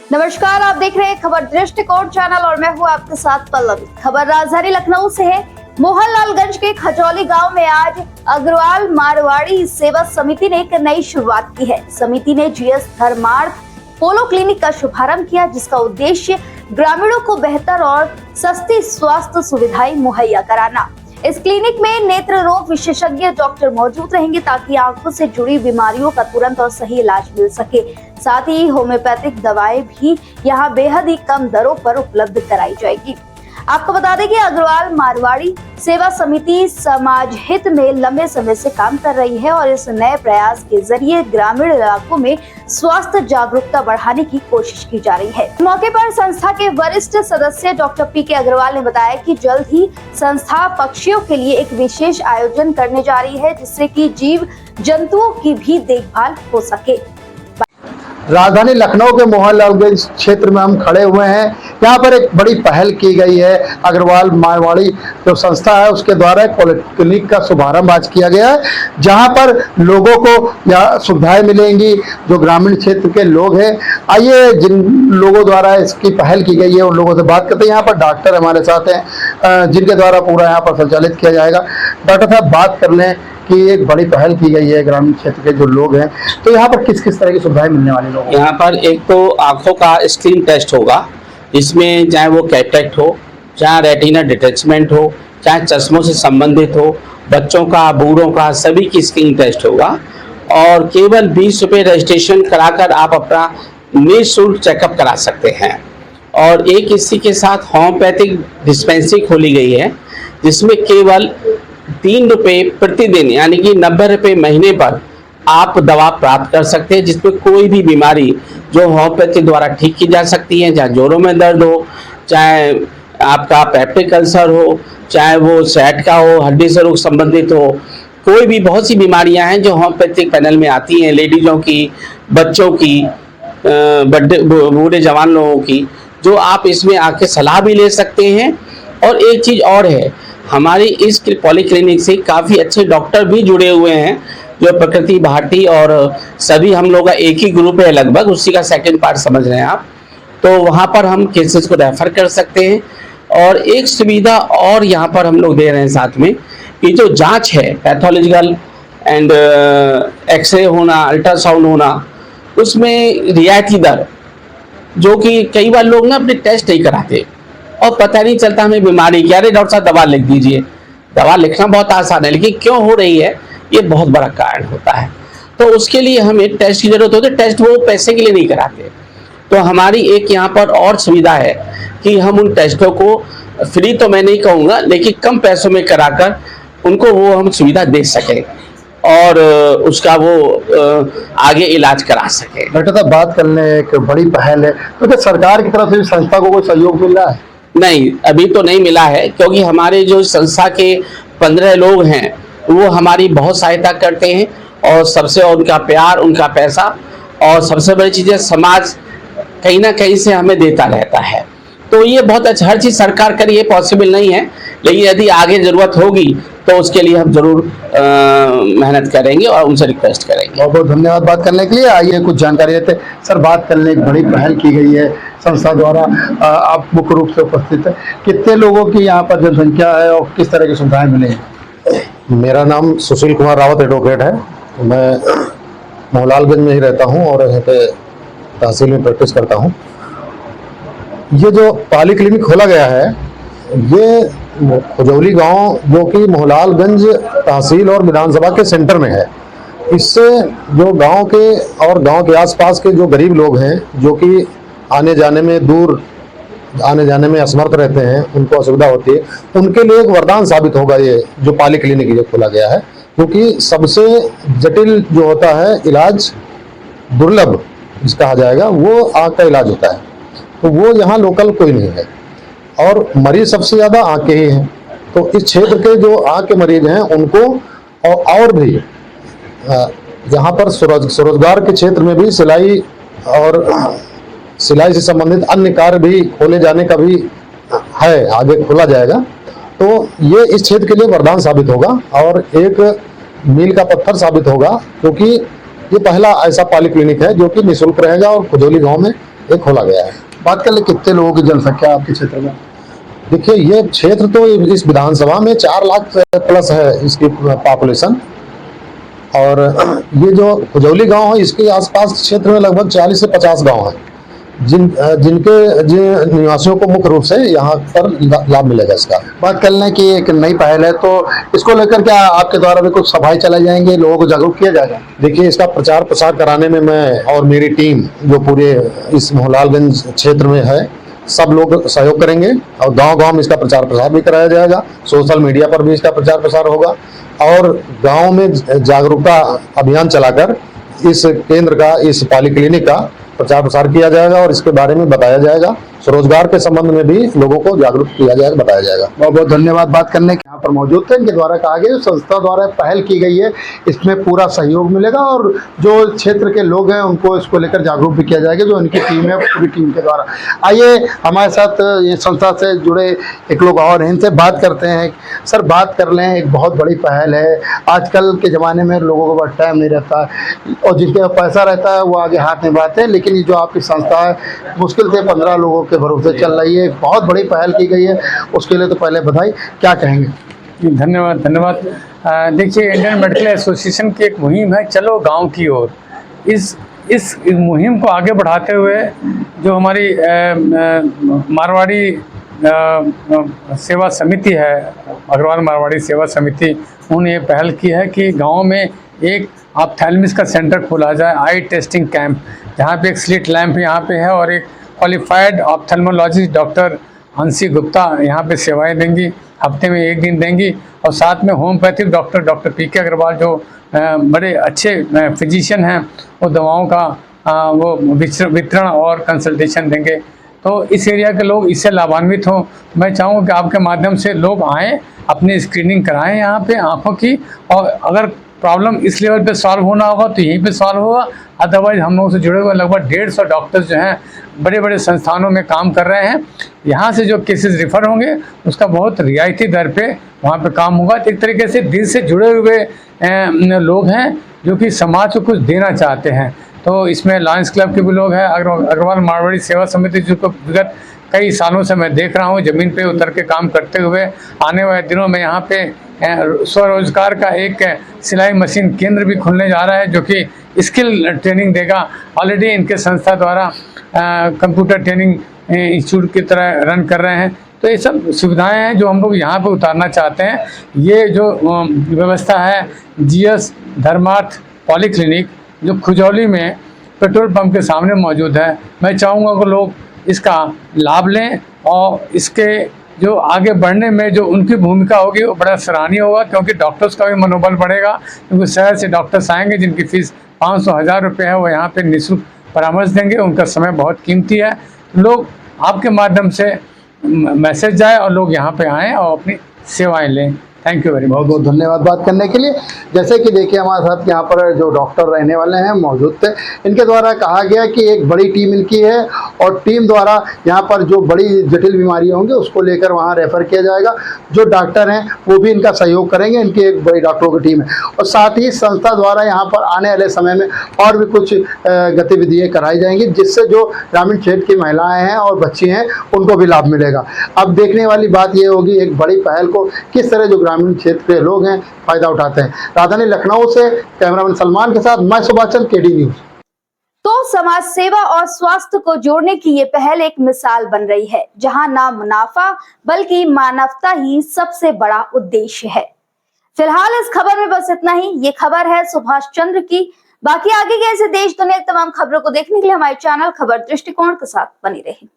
नमस्कार, आप देख रहे हैं खबर दृष्टिकोण चैनल और मैं हूं आपके साथ पल्लवी। खबर राजधानी लखनऊ से है। मोहनलालगंज के खजौली गांव में आज अग्रवाल मारवाड़ी सेवा समिति ने एक नई शुरुआत की है। समिति ने जीएस धर्मार्थ पोलो क्लिनिक का शुभारंभ किया, जिसका उद्देश्य ग्रामीणों को बेहतर और सस्ती स्वास्थ्य सुविधाएं मुहैया कराना। इस क्लिनिक में नेत्र रोग विशेषज्ञ डॉक्टर मौजूद रहेंगे ताकि आंखों से जुड़ी बीमारियों का तुरंत और सही इलाज मिल सके। साथ ही होम्योपैथिक दवाएं भी यहां बेहद ही कम दरों पर उपलब्ध कराई जाएगी। आपको बता दें कि अग्रवाल मारवाड़ी सेवा समिति समाज हित में लंबे समय से काम कर रही है और इस नए प्रयास के जरिए ग्रामीण इलाकों में स्वास्थ्य जागरूकता बढ़ाने की कोशिश की जा रही है। मौके पर संस्था के वरिष्ठ सदस्य डॉक्टर पी के अग्रवाल ने बताया कि जल्द ही संस्था पक्षियों के लिए एक विशेष आयोजन करने जा रही है, जिससे कि जीव जंतुओं की भी देखभाल हो सके। राजधानी लखनऊ के मोहनलालगंज क्षेत्र में हम खड़े हुए हैं। यहाँ पर एक बड़ी पहल की गई है। अग्रवाल मारवाड़ी जो संस्था है उसके द्वारा एक पॉलिक्लिनिक का शुभारंभ आज किया गया है, जहाँ पर लोगों को यहाँ सुविधाएं मिलेंगी जो ग्रामीण क्षेत्र के लोग हैं। आइए जिन लोगों द्वारा इसकी पहल की गई है उन लोगों से बात करते हैं। यहाँ पर डॉक्टर हमारे साथ हैं जिनके द्वारा पूरा यहाँ पर संचालित किया जाएगा। डॉक्टर साहब, बात कर लें कि एक बड़ी पहल की गई है ग्रामीण क्षेत्र के जो लोग हैं, तो यहाँ पर किस किस तरह की सुविधाएं मिलने वाली लोग? यहाँ पर एक तो आंखों का स्क्रीन टेस्ट होगा, जिसमें चाहे वो कैटरेक्ट हो, चाहे रेटिना डिटैचमेंट हो, चाहे चश्मों से संबंधित हो, बच्चों का, बूढ़ों का, सभी की स्क्रीन टेस्ट होगा। और केवल 20 रुपये रजिस्ट्रेशन कराकर आप अपना निःशुल्क चेकअप करा सकते हैं। और एक इसी के साथ होम्योपैथिक डिस्पेंसरी खोली गई है, जिसमें केवल 3 रुपये प्रतिदिन यानी कि 90 रुपये महीने पर आप दवा प्राप्त कर सकते हैं, जिसमें कोई भी बीमारी जो होम्योपैथी द्वारा ठीक की जा सकती है, चाहे जोड़ों में दर्द हो, चाहे आपका पेप्टिक अल्सर हो, चाहे वो सैट हो, हड्डी से रोग संबंधित हो, कोई भी बहुत सी बीमारियां हैं जो होम्योपैथिक पैनल में आती हैं, लेडीज़ों की, बच्चों की, बूढ़े जवान लोगों की, जो आप इसमें आके सलाह भी ले सकते हैं। और एक चीज़ और है, हमारी इस पॉलीक्लिनिक से काफ़ी अच्छे डॉक्टर भी जुड़े हुए हैं, जो प्रकृति भाटी और सभी हम लोग का एक ही ग्रुप है लगभग, उसी का सेकंड पार्ट समझ रहे हैं आप। तो वहाँ पर हम केसेस को रेफर कर सकते हैं। और एक सुविधा और यहाँ पर हम लोग दे रहे हैं साथ में, कि जो जांच है पैथोलॉजिकल एंड एक्सरे होना, अल्ट्रासाउंड होना, उसमें रियायती दर, जो कि कई बार लोग ना अपने टेस्ट नहीं कराते और पता नहीं चलता हमें बीमारी क्या। अरे डॉक्टर साहब दवा लिख दीजिए। दवा लिखना बहुत आसान है, लेकिन क्यों हो रही है ये बहुत बड़ा कारण होता है। तो उसके लिए हमें टेस्ट की जरूरत होती है। टेस्ट वो पैसे के लिए नहीं कराते। तो हमारी एक यहाँ पर और सुविधा है कि हम उन टेस्टों को फ्री तो मैं नहीं कहूँगा, लेकिन कम पैसों में कराकर उनको वो हम सुविधा दे सकें और उसका वो आगे इलाज करा सके। डॉक्टर साहब, बात कर लें, एक बड़ी पहल है, तो क्या सरकार की तरफ से संस्था को कोई सहयोग मिल रहा है? नहीं, अभी तो नहीं मिला है, क्योंकि हमारे जो संस्था के 15 लोग हैं वो हमारी बहुत सहायता करते हैं। और सबसे उनका प्यार, उनका पैसा, और सबसे बड़ी चीज़ है समाज कहीं ना कहीं से हमें देता रहता है। तो ये बहुत अच्छा, हर चीज़ सरकार करे ये पॉसिबल नहीं है, लेकिन यदि आगे ज़रूरत होगी तो उसके लिए हम जरूर मेहनत करेंगे और उनसे रिक्वेस्ट करेंगे। बहुत बहुत धन्यवाद बात करने के लिए। आइए कुछ जानकारी देते सर। बात करने एक बड़ी पहल की गई है संस्था द्वारा, आप मुख्य रूप से उपस्थित है। कितने लोगों की यहाँ पर जनसंख्या है और किस तरह की सुविधाएं मिलेंगी? मेरा नाम सुशील कुमार रावत एडवोकेट है। मैं मोहनलालगंज में ही रहता हूँ और यहाँ पे तहसील में प्रैक्टिस करता हूँ। ये जो पॉलीक्लिनिक खोला गया है, ये खजौली गांव जो कि मोहनलालगंज तहसील और विधानसभा के सेंटर में है, इससे जो गांव के और गांव के आसपास के जो गरीब लोग हैं, जो कि आने जाने में असमर्थ रहते हैं, उनको असुविधा होती है, उनके लिए एक वरदान साबित होगा ये जो पॉलीक्लिनिक ये खोला गया है। क्योंकि सबसे जटिल जो होता है इलाज, दुर्लभ जिसका कहा जाएगा, वो आँख का इलाज होता है। तो वो यहाँ लोकल कोई नहीं है और मरीज सबसे ज़्यादा आँख के ही हैं। तो इस क्षेत्र के जो आँख के मरीज हैं उनको और भी यहाँ पर स्वरोजगार के क्षेत्र में भी सिलाई से संबंधित अन्य कार्य भी खोले जाने का भी है, आगे खोला जाएगा। तो ये इस क्षेत्र के लिए वरदान साबित होगा और एक मील का पत्थर साबित होगा, क्योंकि ये पहला ऐसा पॉलीक्लिनिक है जो कि निःशुल्क रहेगा और खजौली गांव में ये खोला गया है। बात कर ले कितने लोगों की जनसंख्या आपके क्षेत्र में? देखिए, ये क्षेत्र तो इस विधानसभा में 4 लाख प्लस है इसकी पॉपुलेशन, और ये जो खुजौली गांव है इसके आसपास क्षेत्र में लगभग 40 से 50 गांव हैं, जिन निवासियों को मुख्य रूप से यहाँ पर लाभ मिलेगा इसका। बात कर लें कि एक नई पहल है, तो इसको लेकर क्या आपके द्वारा भी कुछ सभाएं चलाई जाएंगे, लोगों को जागरूक किया जाएगा? देखिए, इसका प्रचार प्रसार कराने में मैं और मेरी टीम जो पूरे इस मोहनलालगंज क्षेत्र में है, सब लोग सहयोग करेंगे और गांव-गांव में इसका प्रचार प्रसार भी कराया जाएगा। सोशल मीडिया पर भी इसका प्रचार प्रसार होगा और गांव में जागरूकता अभियान चलाकर इस केंद्र का, इस पॉलीक्लिनिक का प्रचार प्रसार किया जाएगा और इसके बारे में बताया जाएगा। स्वरोजगार के संबंध में भी लोगों को जागरूक किया जाएगा, बताया जाएगा। बहुत बहुत धन्यवाद बात करने के। यहाँ पर मौजूद थे, इनके द्वारा कहा गया संस्था द्वारा पहल की गई है, इसमें पूरा सहयोग मिलेगा और जो क्षेत्र के लोग हैं उनको इसको लेकर जागरूक भी किया जाएगा, जो इनकी टीम है पूरी टीम के द्वारा। आइए हमारे साथ ये संस्था से जुड़े एक लोग और हैं, इनसे बात करते हैं। सर, बात कर लें, एक बहुत बड़ी पहल है, आजकल के ज़माने में लोगों को बहुत टाइम नहीं रहता और जिनके पास पैसा रहता है वो आगे हाथ नहीं बढ़ाते हैं, लेकिन ये जो आपकी संस्था है मुश्किल से 15 लोगों के भरोसे चल रही है, बहुत बड़ी पहल की गई है, उसके लिए तो पहले बधाई। क्या कहेंगे? धन्यवाद धन्यवाद। देखिए, इंडियन मेडिकल एसोसिएशन की एक मुहिम है, चलो गांव की ओर। इस मुहिम को आगे बढ़ाते हुए जो हमारी मारवाड़ी सेवा समिति है, अग्रवाल मारवाड़ी सेवा समिति, उन्होंने ये पहल की है कि गांव में एक ऑप्थेल्मिक्स का सेंटर खोला जाए, आई टेस्टिंग कैंप, जहाँ पे एक स्लिट लैंप यहाँ पे है और एक क्वालिफाइड ऑप्थेल्मोलॉजिस्ट डॉक्टर हंसी गुप्ता यहाँ पे सेवाएं देंगी, हफ्ते में 1 दिन देंगी, और साथ में होम्योपैथिक डॉक्टर पीके अग्रवाल जो बड़े अच्छे फिजिशियन हैं, वो दवाओं का वो वितरण और कंसल्टेशन देंगे। तो इस एरिया के लोग इससे लाभान्वित हों। मैं चाहूँगा कि आपके माध्यम से लोग आएँ, अपनी स्क्रीनिंग कराएं यहाँ पे आँखों की, और अगर प्रॉब्लम इस लेवल पे सॉल्व होना होगा तो यहीं पे सॉल्व होगा। अदरवाइज हम लोगों से जुड़े हुए लगभग 150 डॉक्टर्स जो हैं बड़े बड़े संस्थानों में काम कर रहे हैं, यहाँ से जो केसेस रिफ़र होंगे उसका बहुत रियायती दर पे वहाँ पे काम होगा। तो एक तरीके से दिल से जुड़े हुए लोग हैं जो कि समाज को कुछ देना चाहते हैं। तो इसमें लायंस क्लब के भी लोग हैं, अग्रवाल मारवाड़ी सेवा समिति, जिसको विगत कई सालों से मैं देख रहा हूँ ज़मीन पे उतर के काम करते हुए। आने वाले दिनों में यहाँ पे स्वरोजगार का एक सिलाई मशीन केंद्र भी खुलने जा रहा है, जो कि स्किल ट्रेनिंग देगा। ऑलरेडी इनके संस्था द्वारा कंप्यूटर ट्रेनिंग इंस्टीट्यूट की तरह रन कर रहे हैं। तो ये सब सुविधाएं हैं जो हम लोग यहाँ पे उतारना चाहते हैं। ये जो व्यवस्था है जीएस धर्मार्थ पॉलीक्लिनिक जो खुजौली में पेट्रोल पंप के सामने मौजूद है, मैं चाहूँगा कि लोग इसका लाभ लें और इसके जो आगे बढ़ने में जो उनकी भूमिका होगी वो बड़ा सराहनीय होगा, क्योंकि डॉक्टर्स का भी मनोबल बढ़ेगा। क्योंकि शहर से डॉक्टर्स आएंगे जिनकी फ़ीस 500-1000 रुपये है, वो यहाँ पे निःशुल्क परामर्श देंगे। उनका समय बहुत कीमती है। लोग आपके माध्यम से मैसेज जाए और लोग यहाँ पे आएँ और अपनी सेवाएं लें। Thank you very much. बहुत बहुत धन्यवाद बात करने के लिए। जैसे कि देखिए हमारे साथ यहाँ पर जो डॉक्टर रहने वाले हैं मौजूद थे, इनके द्वारा कहा गया कि एक बड़ी टीम इनकी है और टीम द्वारा यहाँ पर जो बड़ी जटिल बीमारियाँ होंगी उसको लेकर वहाँ रेफ़र किया जाएगा। जो डॉक्टर हैं वो भी इनका सहयोग करेंगे, इनकी एक बड़ी डॉक्टरों की टीम है। और साथ ही संस्था द्वारा यहाँ पर आने वाले समय में और भी कुछ गतिविधियाँ कराई जाएंगी, जिससे जो ग्रामीण क्षेत्र की महिलाएँ हैं और बच्ची हैं उनको भी लाभ मिलेगा। अब देखने वाली बात ये होगी एक बड़ी पहल को किस तरह जो ग्रामीण क्षेत्र के लोग हैं फायदा उठाते हैं। राजधानी लखनऊ से कैमरामैन सलमान के साथ मैं सुभाष चंद्र, केडी न्यूज़। तो समाज सेवा और स्वास्थ्य को जोड़ने की ये पहल एक मिसाल बन रही है, जहां ना मुनाफा बल्कि मानवता ही सबसे बड़ा उद्देश्य है। फिलहाल इस खबर में बस इतना ही। ये खबर है सुभाष चंद्र की। बाकी आगे के ऐसे देश दुनिया की तमाम खबरों को देखने के लिए हमारे चैनल खबर दृष्टिकोण के साथ बनी रहें।